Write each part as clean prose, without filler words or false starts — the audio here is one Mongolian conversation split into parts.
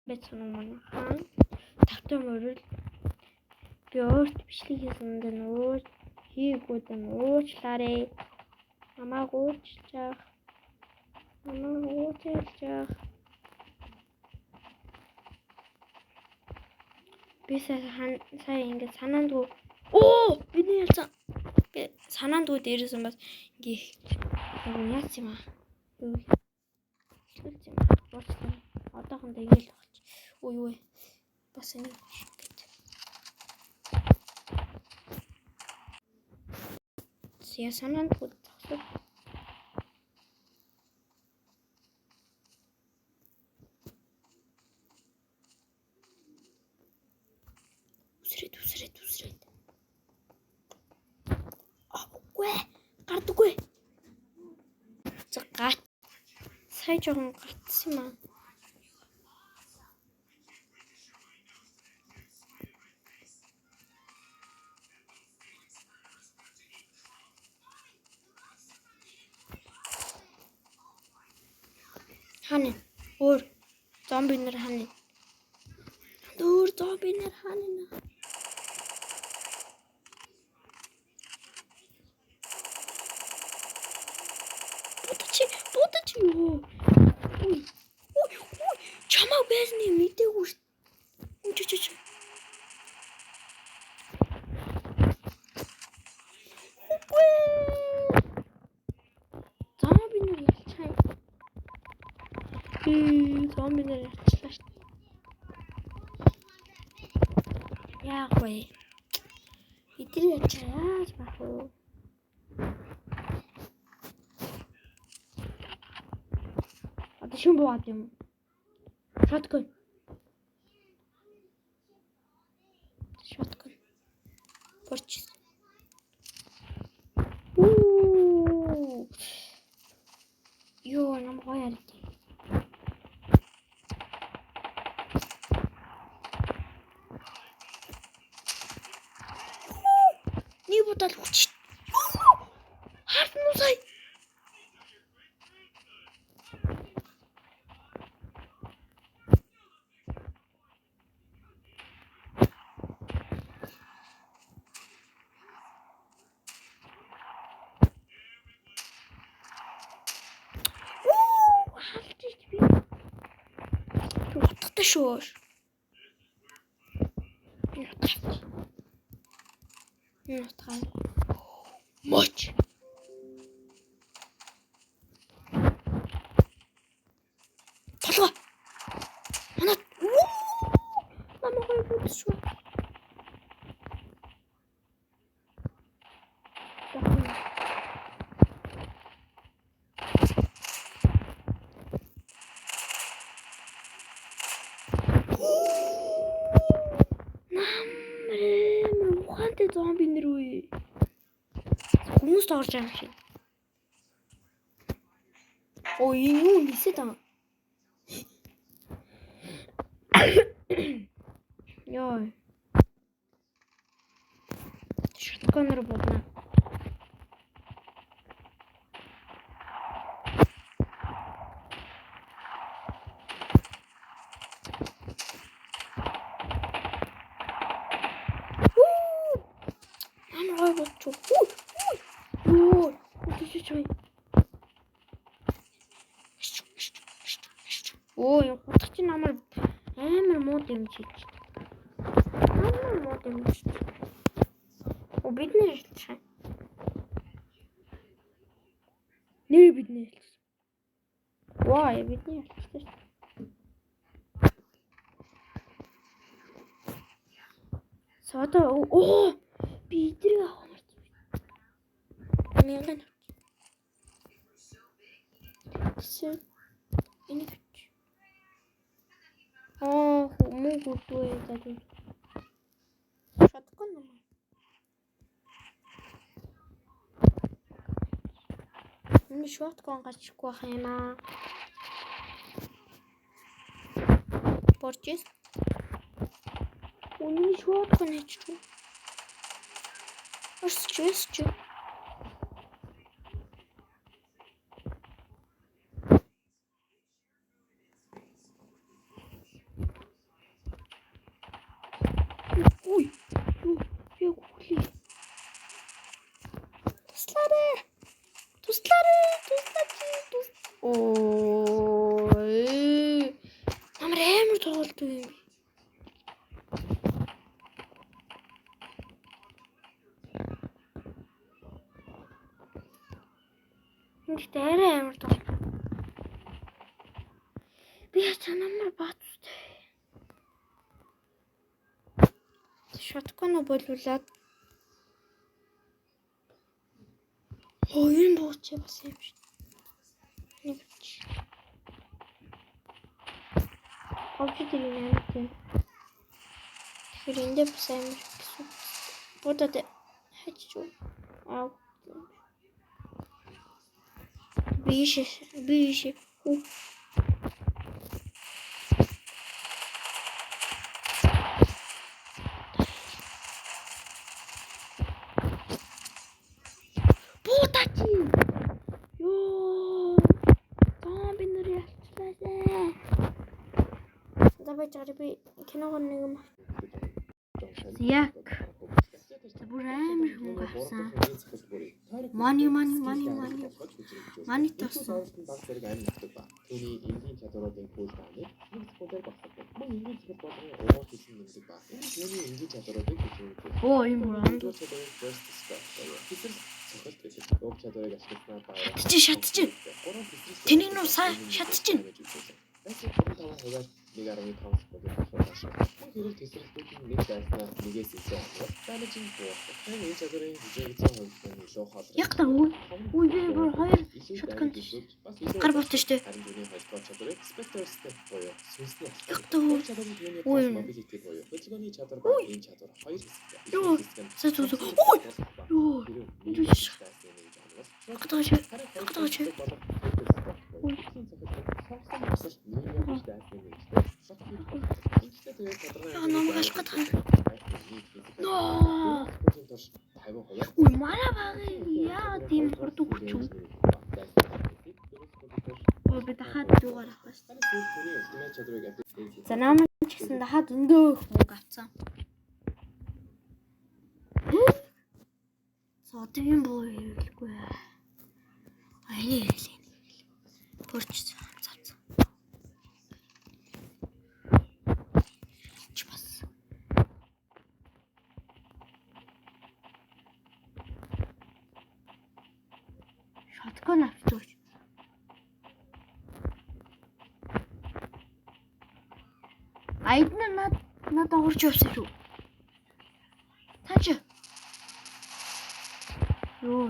Бэцэн маань хаан тавтай морил би өөрт бичлэг хийсэнд нь ууж хийгүүд нь уучлаарай. Намайг уучлах. Би сая ингээд санаандгүй бидний ялцаа би санаандгүй дээрсэн бас ингээ яац юм аа. Хэлж юм аа. Одоохондоо ингээл болч. Ой бас ингэ гэт. Я санаандгүй зогсов. Үсрээд. Үгүй гардаггүй. Гат. Сая жоохон гатсан юм аа. Ханин өөр зомби нар ханин. Өөр зомби нар ханин. Будаж юу? Ой. Чамаа байсны мэдээгүй шүү. Үчүч. Зомби нар ялчаа. Зомби нар ялчлаа шүү. Яах вэ? Идрээ яаж бах вэ? Шин буугаад юм. Shotgun. Purchase. Ёо, нам гоёлт. Нэг бодол хүч. Хартнуу сая. Шуур. Моч. Толгой. Манад. Намайг будчихв. Зомби нэр үе. Хүмүүс орж байгаа юм шиг. Энэ юу нисээд байгаа. Ёо. Shotgun-аар бодно. Ой, утгач намар амар муу дэмжиж. Бид нэр хэлчихэ. Нэр бидний хэлчихэ. Ваа, бидний хэлчихэ. Сада би идрээ авах юм. Мянган. Энэ муу гүтээ даа. Шатган юм. Энэ шотгон гачихгүй байх юм аа. Purchase. Үний шотгон хийчихв. Өсч. Ой. Яг үхлээ. Туслаарай. Ой. Намар амар тоглолт юм. Ингээд арай амар тоглолт. Би чанамар бааттай. Шотконо болуулаад. Энэ бууч бас юм шиг. Нэг чи. Компьютер юм аа. Тэгэхээр энэ бас амар гэсэн. Будад хачиж аа. Биш. Хүү. Будачи. Ёо. Би нэр ялцлаа. Давай чарби киногоо нэг юм. Яг. Бүр амар хүн гарсан. Money. Money тасан. Түүний энгийн чадваруудын пүүл тааны нэг секундээр багтдаг. Мөн энгийн зэрэг болгон овоо хийсэн нэмдэг ба. Энэ түүний энгийн чадваруудыг хэвлэдэг. Оо юм уу? Хэсэл цохолт гэдэг. Уг чадварыг ашигласнаар баяр. Шатчих. Тэнийг нөө сайн шатчих. Эсвэл 35% 1.5 секундээр боловсруулж байна. Хэрэг тесрэлтүүд нэг байснаар нэгээс илүү хавар. Дамжин буу. Энэ энэ чадварын хэмжээг 100% илүү хоолой. Яг та үгүй. Үгүй би бүр хоёр шаткан гар бутсан шүү дээ. Харин түүний холбоо чадварыг Spectre Step буюу сүнсний Яг та үгүй. чадварын түүний мобилити буюу хөдөлгөөний чадвар ба энэ чадвар хоёр хэсэгтэй. Юу? За зү. Ой. Юу? Ягтаач. Намгаш гад. Ноо. Ой мара баг яа тийм хурд өгч юм. Ой би дахиад юугаар авах вэ? За намайг ч гэсэн дахиад өндөөх мөнгө авцсан. Содын боо хэлгүй. Аяа хэлээ. Порч цавцсан. Чбас. Шоткон авчууч. Айдна надад орж явсан шүү. Таач. Юу.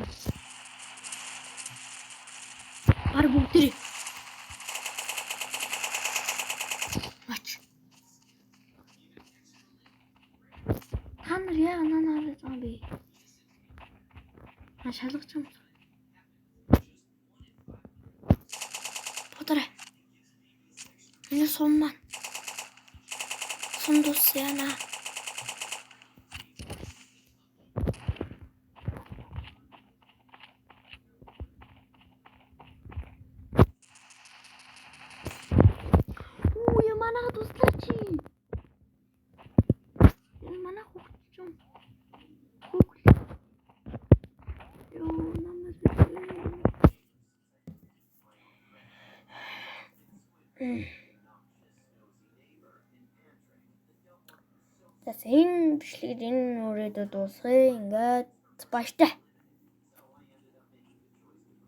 Бар бүгдээ. Ач. Танар яа нанаа зомби. Шалгаж юм. Бодорой. Энэ суммаа. Сундус яна. Ой, манаа туслаач. Манаа хөгчөн. Хөгл. Ёо, намайг. Тэс энэ бичлэгт энэ үрээд дуусгая. Ингээд баяртай.